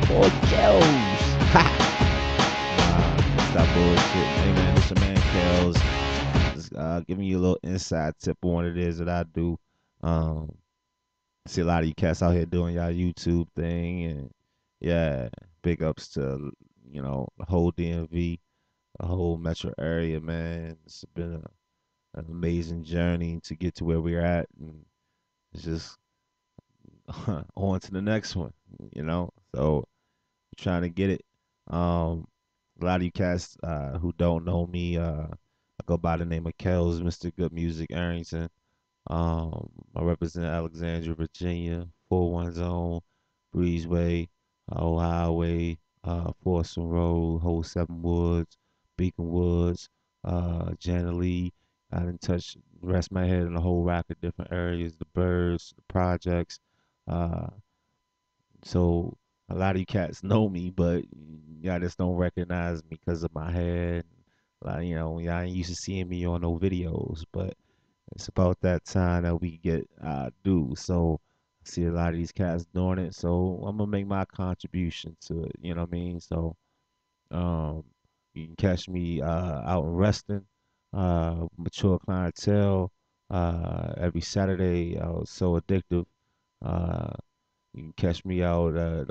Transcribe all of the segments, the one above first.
Boy Kellz. Nah, stop bullshit. Hey man, this your man Kellz. Just giving you a little inside tip on what it is that I do. Um, see a lot of you cats out here doing y'all YouTube thing, and yeah, big ups to the whole DMV, the whole metro area, man. It's been an amazing journey to get to where we're at, and it's just on to the next one, you know. So trying to get it. Um, a lot of you cats who don't know me, I go by the name of Kellz, Mr. Good Music Arrington. I represent Alexandria, Virginia, 41 Zone, Breezeway, Old Highway, Forson Road, Whole Seven Woods, Beacon Woods, Jana Lee. I done touched, rest my head in a whole rack of different areas, the birds, the projects. Uh, so a lot of you cats know me, but y'all just don't recognize me because of my hair. Like, y'all ain't used to seeing me on no videos, but it's about that time that we get due. So I see a lot of these cats doing it, so I'm gonna make my contribution to it. You know what I mean? So um, you can catch me out in Reston, mature clientele, every Saturday. I was so addictive. Uh, you can catch me out at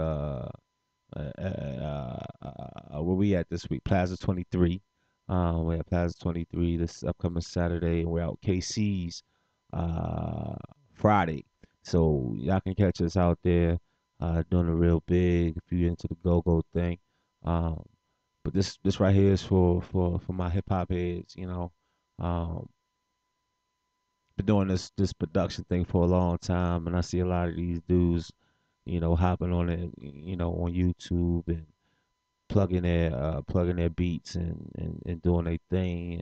where we at this week? Plaza 23. We're at Plaza 23 this upcoming Saturday, and we're out KC's uh, Friday. So y'all can catch us out there doing a real big if you're into the go-go thing. Um, but this right here is for my hip hop heads. Um, been doing this production thing for a long time, and I see a lot of these dudes, hopping on it, on YouTube and plugging their beats and doing their thing.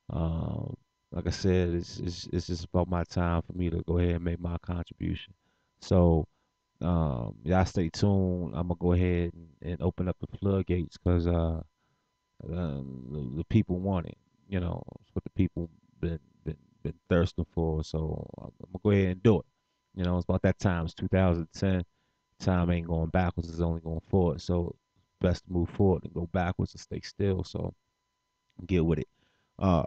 And like I said, it's just about my time for me to go ahead and make my contribution. So y'all stay tuned. I'm gonna go ahead and open up the floodgates because the people want it. It's what the people been thirsting for. So I'm gonna go ahead and do it. It's about that time. It's 2010. Time ain't going backwards. It's only going forward. So best to move forward and go backwards and stay still. So get with it. Uh,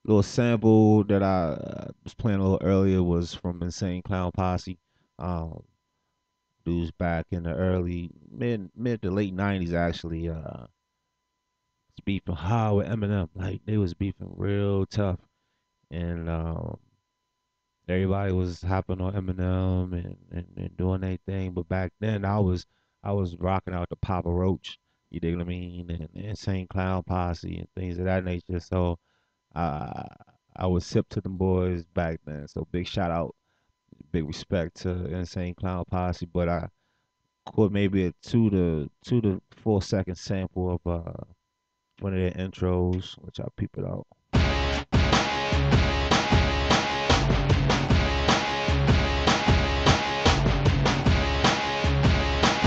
Little sample that I was playing a little earlier was from Insane Clown Posse. Um, Dudes back in the early mid to late '90s actually. Was beefing hard with Eminem. Like they was beefing real tough, and everybody was hopping on Eminem and doing their thing. But back then, I was rocking out the Papa Roach. You dig what I mean? And Insane Clown Posse and things of that nature. So I I was hip to them boys back then. So big shout out, big respect to Insane Clown Posse. But I caught maybe a 2 to 4 second sample of one of their intros, which I'll peep it out.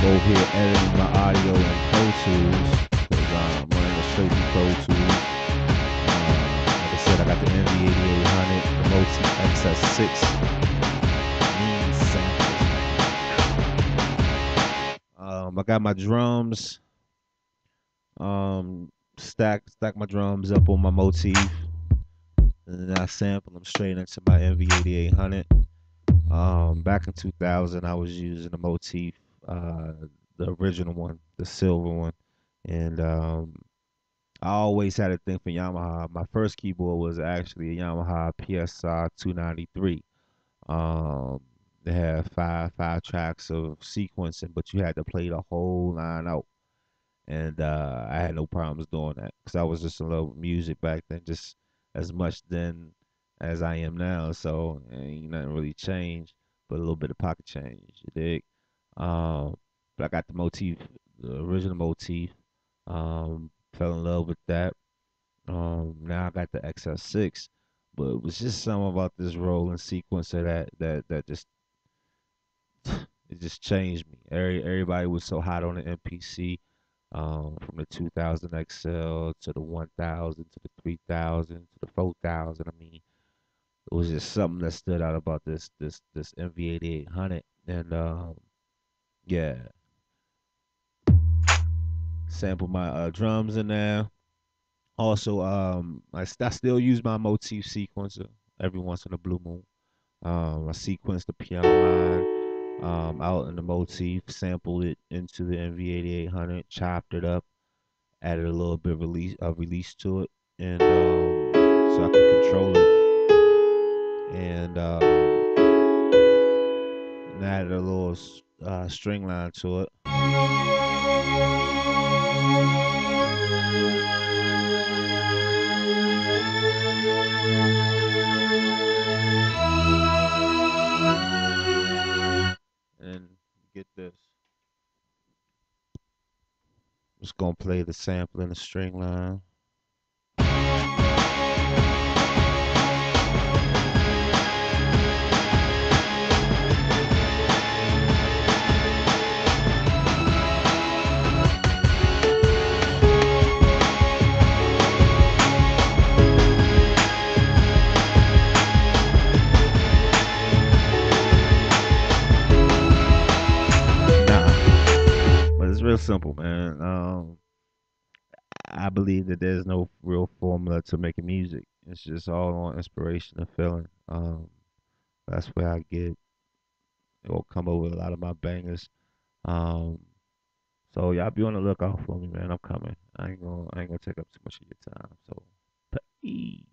Over here editing my audio in Pro Tools because I'm running it straight through Pro Tools. Like I said, I got the NV8800, the Motif XS6, mean samples. I got my drums, stack my drums up on my Motif, and then I sample them straight into my NV8800. Back in 2000, I was using the Motif, uh, the original one, the silver one, and I always had a thing for Yamaha. My first keyboard was actually a Yamaha PSR 293. Um, they had five tracks of sequencing, but you had to play the whole line out, and I had no problems doing that because I was just in love with music back then, just as much then as I am now. So ain't nothing really changed, but a little bit of pocket change. You dig? Um, but I got the Motif, the original Motif. Fell in love with that. Now I got the XS6, but it was just something about this rolling sequencer that just it just changed me. Everybody was so hot on the MPC, from the 2000 XL to the 1000 to the 3000 to the 4000. I mean, it was just something that stood out about this MV8800, and Yeah, sample my drums in there. Also, I still use my Motif sequencer every once in a blue moon. I sequenced the piano line out in the Motif, sampled it into the NV8800, chopped it up, added a little bit of release to it, and so I can control it, and added a little string line to it. And get this. Just gonna play the sample in the string line. Nah, but it's real simple, man. I believe that there's no real formula to making music. It's just all on inspiration and feeling. That's where I get it will come over a lot of my bangers. Um, so y'all be on the lookout for me, man. I'm coming. I ain't gonna take up too much of your time. So, peace.